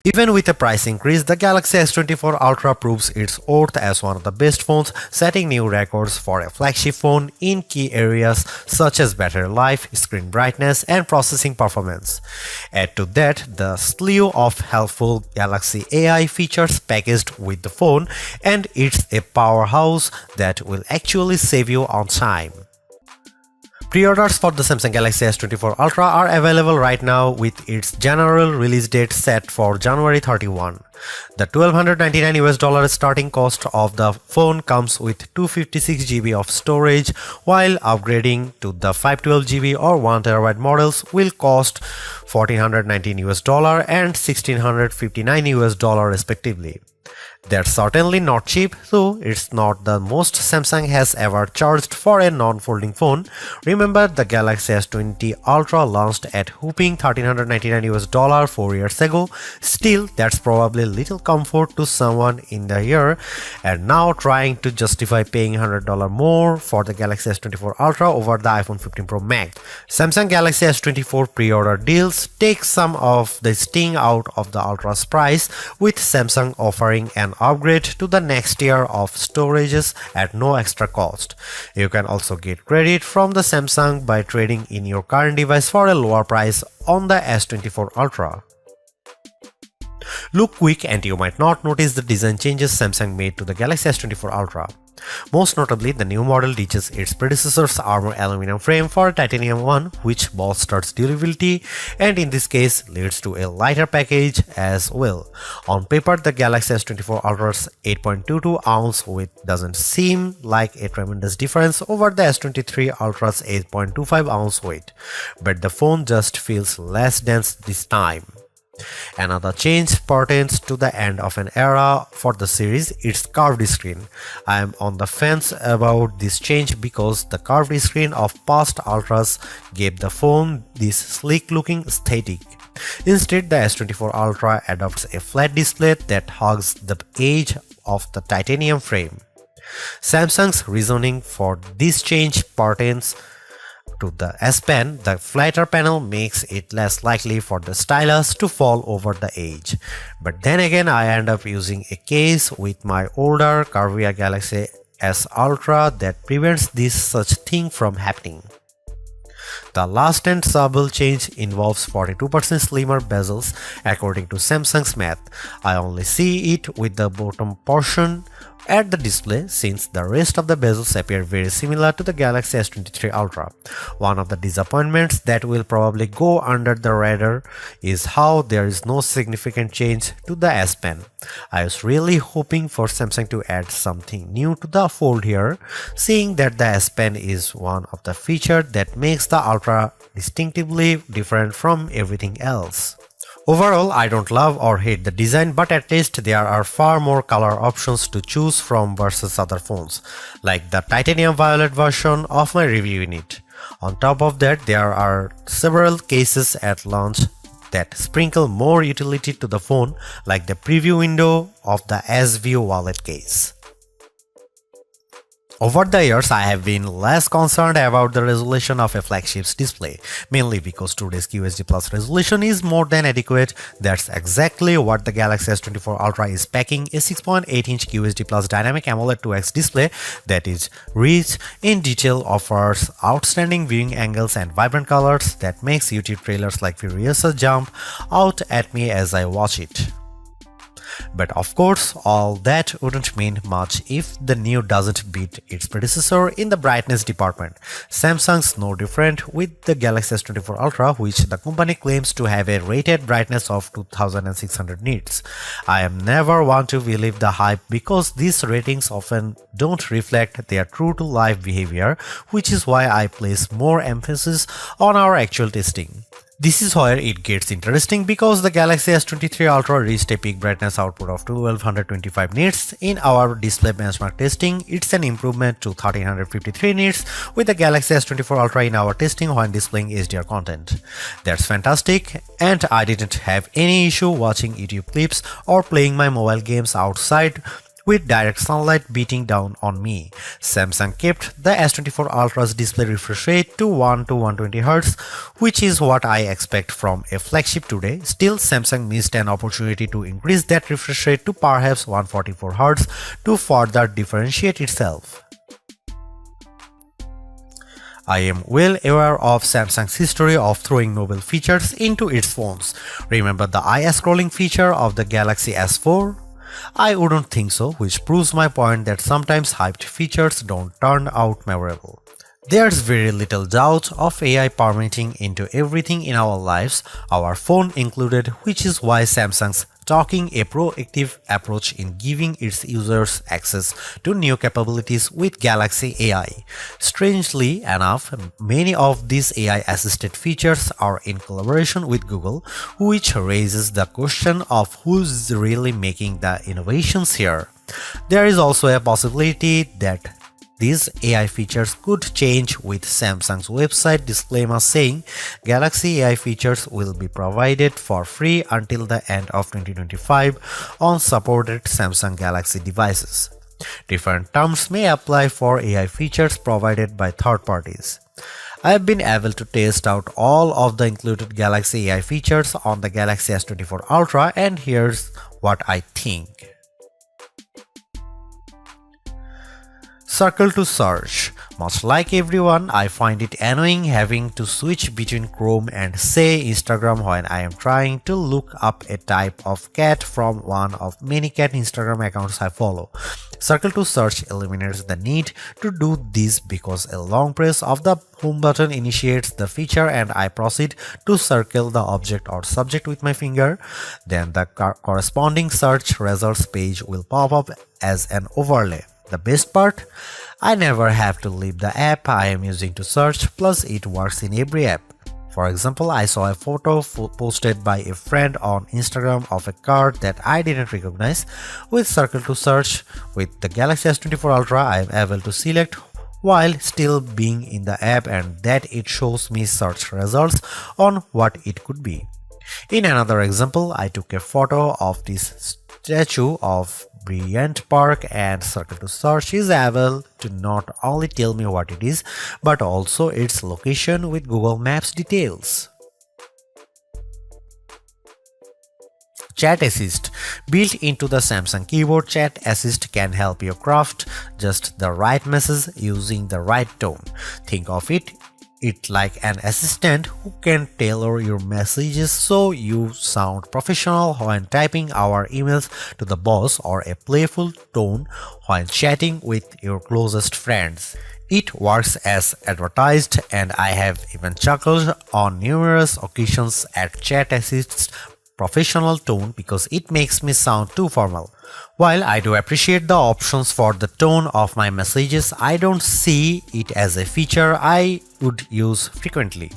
Even with a price increase, the Galaxy S24 Ultra proves its worth as one of the best phones, setting new records for a flagship phone in key areas such as battery life, screen brightness, and processing performance. Add to that the slew of helpful Galaxy AI features packaged with the phone, and it's a powerhouse that will actually save you on time. Pre-orders for the Samsung Galaxy S24 Ultra are available right now with its general release date set for January 31. The $1,299 starting cost of the phone comes with 256GB of storage, while upgrading to the 512GB or 1TB models will cost $1,419 and $1,659 respectively. That's certainly not cheap, though it's not the most Samsung has ever charged for a non-folding phone. Remember, the Galaxy S20 Ultra launched at whopping $1,399 4 years ago. Still, that's probably little comfort to someone in the year, and now trying to justify paying $100 more for the Galaxy S24 Ultra over the iPhone 15 Pro Max. Samsung Galaxy S24 pre-order deals take some of the sting out of the Ultra's price, with Samsung offering an upgrade to the next tier of storages at no extra cost. You can also get credit from the Samsung by trading in your current device for a lower price on the S24 Ultra. Look quick and you might not notice the design changes Samsung made to the Galaxy S24 Ultra. Most notably, the new model ditches its predecessor's armor aluminum frame for a titanium one, which bolsters durability and in this case leads to a lighter package as well. On paper, the Galaxy S24 Ultra's 8.22-ounce weight doesn't seem like a tremendous difference over the S23 Ultra's 8.25-ounce weight, but the phone just feels less dense this time. Another change pertains to the end of an era for the series, its curved screen. I am on the fence about this change because the curved screen of past Ultras gave the phone this sleek looking aesthetic. Instead, the S24 Ultra adopts a flat display that hugs the edge of the titanium frame. Samsung's reasoning for this change pertains to the S Pen. The flatter panel makes it less likely for the stylus to fall over the edge. But then again, I end up using a case with my older curvier Galaxy S Ultra that prevents this such thing from happening. The last and subtle change involves 42% slimmer bezels according to Samsung's math. I only see it with the bottom portion at the display, since the rest of the bezels appear very similar to the Galaxy S23 Ultra. One of the disappointments that will probably go under the radar is how there is no significant change to the S Pen. I was really hoping for Samsung to add something new to the fold here, seeing that the S Pen is one of the features that makes the Ultra distinctively different from everything else. Overall, I don't love or hate the design, but at least there are far more color options to choose from versus other phones, like the titanium violet version of my review unit. On top of that, there are several cases at launch that sprinkle more utility to the phone, like the preview window of the S-View wallet case. Over the years, I have been less concerned about the resolution of a flagship's display, mainly because today's QHD Plus resolution is more than adequate. That's exactly what the Galaxy S24 Ultra is packing, a 6.8-inch QHD Plus dynamic AMOLED 2X display that is rich in detail, offers outstanding viewing angles and vibrant colors that makes YouTube trailers like Furiosa jump out at me as I watch it. But of course, all that wouldn't mean much if the new doesn't beat its predecessor in the brightness department. Samsung's no different with the Galaxy S24 Ultra, which the company claims to have a rated brightness of 2600 nits. I am never one to believe the hype because these ratings often don't reflect their true-to-life behavior, which is why I place more emphasis on our actual testing. This is where it gets interesting because the Galaxy S23 Ultra reached a peak brightness output of 1225 nits. In our display benchmark testing, it's an improvement to 1353 nits with the Galaxy S24 Ultra in our testing when displaying HDR content. That's fantastic, and I didn't have any issue watching YouTube clips or playing my mobile games outside with direct sunlight beating down on me. Samsung kept the S24 Ultra's display refresh rate to 1 to 120 Hz, which is what I expect from a flagship today. Still, Samsung missed an opportunity to increase that refresh rate to perhaps 144 Hz to further differentiate itself. I am well aware of Samsung's history of throwing novel features into its phones. Remember the eye scrolling feature of the Galaxy S4? I wouldn't think so, which proves my point that sometimes hyped features don't turn out memorable. There's very little doubt of AI permeating into everything in our lives, our phone included, which is why Samsung's taking a proactive approach in giving its users access to new capabilities with Galaxy AI. Strangely enough, many of these AI-assisted features are in collaboration with Google, which raises the question of who's really making the innovations here. There is also a possibility that these AI features could change with Samsung's website disclaimer saying Galaxy AI features will be provided for free until the end of 2025 on supported Samsung Galaxy devices. Different terms may apply for AI features provided by third parties. I have been able to test out all of the included Galaxy AI features on the Galaxy S24 Ultra, and here's what I think. Circle to search. Much like everyone, I find it annoying having to switch between Chrome and say Instagram when I am trying to look up a type of cat from one of many cat Instagram accounts I follow. Circle to search eliminates the need to do this because a long press of the home button initiates the feature and I proceed to circle the object or subject with my finger. Then the corresponding search results page will pop up as an overlay. The best part? I never have to leave the app I am using to search, plus it works in every app. For example, I saw a photo posted by a friend on Instagram of a car that I didn't recognize. With Circle to Search, with the Galaxy S24 Ultra, I am able to select while still being in the app and that it shows me search results on what it could be. In another example, I took a photo of this statue of Bryant Park and Circle to Search is able to not only tell me what it is, but also its location with Google Maps details. Chat Assist. Built into the Samsung keyboard, Chat Assist can help you craft just the right message using the right tone. Think of it like an assistant who can tailor your messages so you sound professional when typing our emails to the boss or a playful tone when chatting with your closest friends. It works as advertised, and I have even chuckled on numerous occasions at Chat Assist's professional tone because it makes me sound too formal. While I do appreciate the options for the tone of my messages, I don't see it as a feature I would use frequently.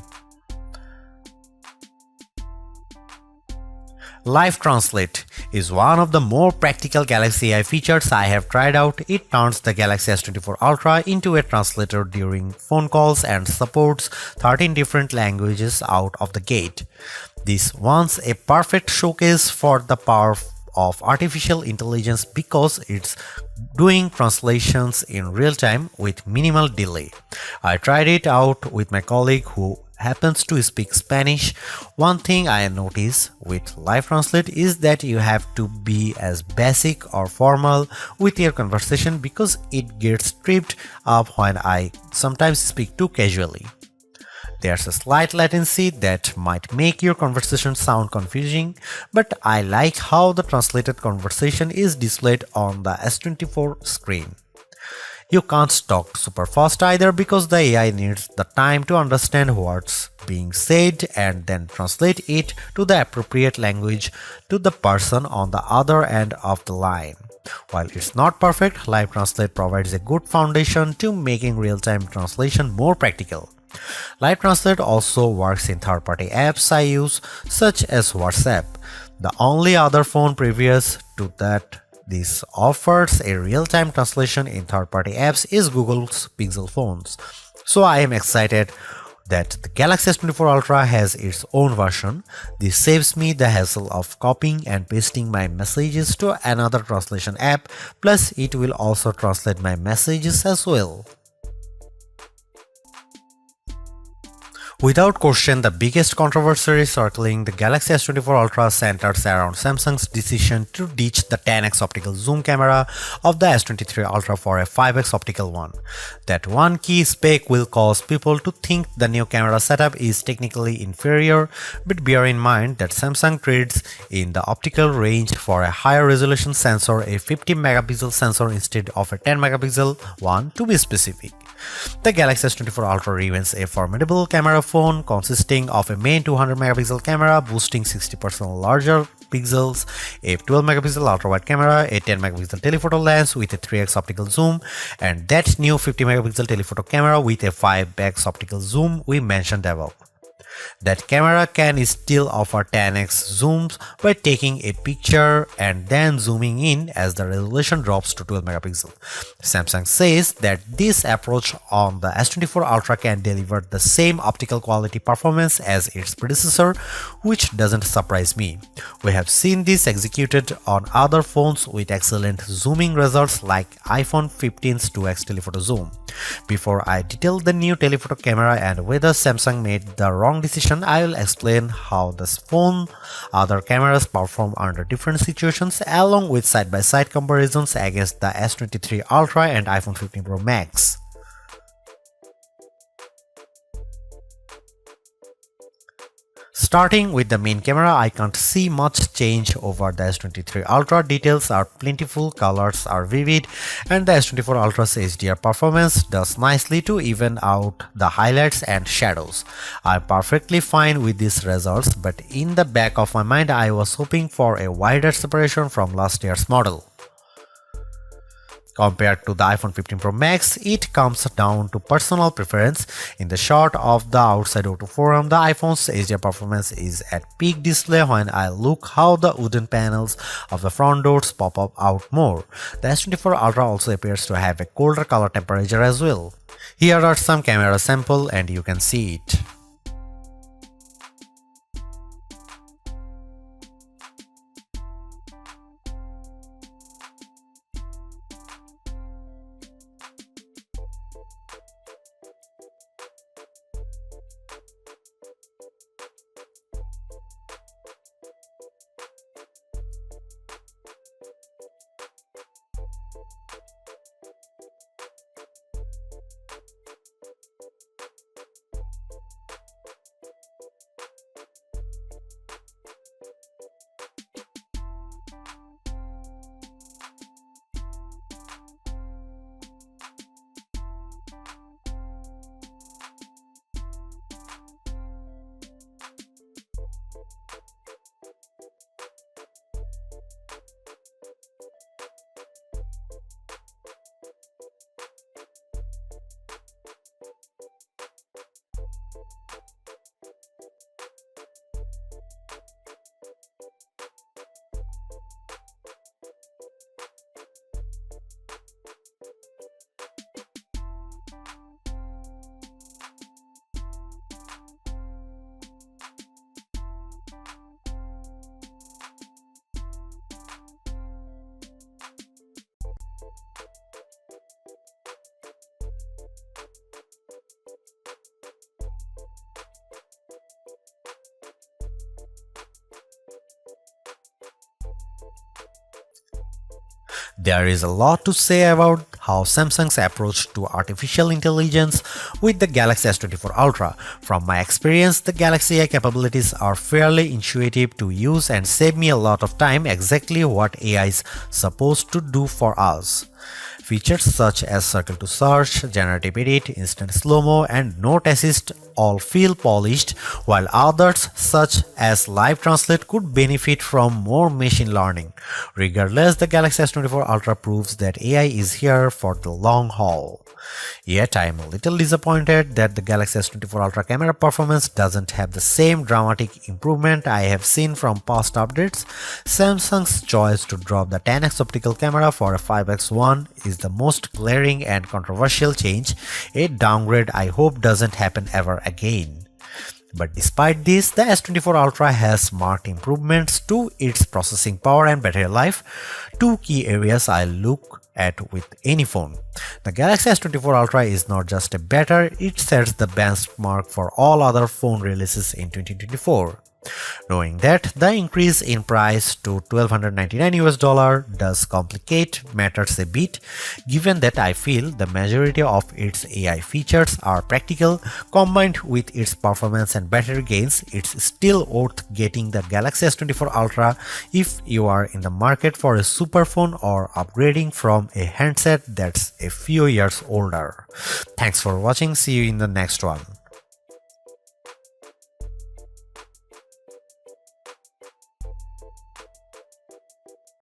Live Translate is one of the more practical Galaxy AI features I have tried out. It turns the Galaxy S24 Ultra into a translator during phone calls and supports 13 different languages out of the gate. This one's a perfect showcase for the power of artificial intelligence because it's doing translations in real time with minimal delay. I tried it out with my colleague who happens to speak Spanish. One thing I notice with Live Translate is that you have to be as basic or formal with your conversation because it gets tripped up when I sometimes speak too casually. There's a slight latency that might make your conversation sound confusing, but I like how the translated conversation is displayed on the S24 screen. You can't talk super fast either because the AI needs the time to understand what's being said and then translate it to the appropriate language to the person on the other end of the line. While it's not perfect, Live Translate provides a good foundation to making real-time translation more practical. Live Translate also works in third-party apps I use, such as WhatsApp. The only other phone previous to that this offers a real-time translation in third-party apps is Google's Pixel phones. So I am excited that the Galaxy S24 Ultra has its own version. This saves me the hassle of copying and pasting my messages to another translation app, plus it will also translate my messages as well. Without question, the biggest controversy circling the Galaxy S24 Ultra centers around Samsung's decision to ditch the 10x optical zoom camera of the S23 Ultra for a 5x optical one. That one key spec will cause people to think the new camera setup is technically inferior, but bear in mind that Samsung trades in the optical range for a higher resolution sensor, a 50 megapixel sensor instead of a 10 megapixel one to be specific. The Galaxy S24 Ultra remains a formidable camera phone consisting of a main 200 megapixel camera boasting 60% larger pixels, a 12 megapixel ultra-wide camera, a 10 megapixel telephoto lens with a 3x optical zoom, and that new 50 megapixel telephoto camera with a 5x optical zoom we mentioned above. That camera can still offer 10x zooms by taking a picture and then zooming in as the resolution drops to 12 megapixel. Samsung says that this approach on the S24 Ultra can deliver the same optical quality performance as its predecessor, which doesn't surprise me. We have seen this executed on other phones with excellent zooming results like iPhone 15's 2x telephoto zoom. Before I detail the new telephoto camera and whether Samsung made the wrong decision, I will explain how this phone other cameras perform under different situations along with side-by-side comparisons against the S23 Ultra and iPhone 15 Pro Max. Starting with the main camera, I can't see much change over the S23 Ultra. Details are plentiful, colors are vivid, and the S24 Ultra's HDR performance does nicely to even out the highlights and shadows. I'm perfectly fine with these results, but in the back of my mind I was hoping for a wider separation from last year's model. Compared to the iPhone 15 Pro Max, it comes down to personal preference. In the shot of the outside auto forum, the iPhone's HDR performance is at peak display when I look how the wooden panels of the front doors pop up out more. The S24 Ultra also appears to have a colder color temperature as well. Here are some camera samples and you can see it. There is a lot to say about how Samsung's approach to artificial intelligence with the Galaxy S24 Ultra. From my experience, the Galaxy AI capabilities are fairly intuitive to use and save me a lot of time, exactly what AI is supposed to do for us. Features such as circle to search, generative edit, instant slow-mo, and note assist all feel polished, while others such as live translate could benefit from more machine learning. Regardless, the Galaxy S24 Ultra proves that AI is here for the long haul. Yet I am a little disappointed that the Galaxy S24 Ultra camera performance doesn't have the same dramatic improvement I have seen from past updates. Samsung's choice to drop the 10x optical camera for a 5x one S24 is the most glaring and controversial change. A downgrade I hope doesn't happen ever again. But despite this, the S24 Ultra has marked improvements to its processing power and battery life, two key areas I look at with any phone. The Galaxy S24 Ultra is not just a better, it sets the benchmark for all other phone releases in 2024. Knowing that the increase in price to $1,299 does complicate matters a bit, given that I feel the majority of its AI features are practical, combined with its performance and battery gains, it's still worth getting the Galaxy S24 Ultra if you are in the market for a super phone or upgrading from a handset that's a few years older. Thanks for watching, see you in the next one.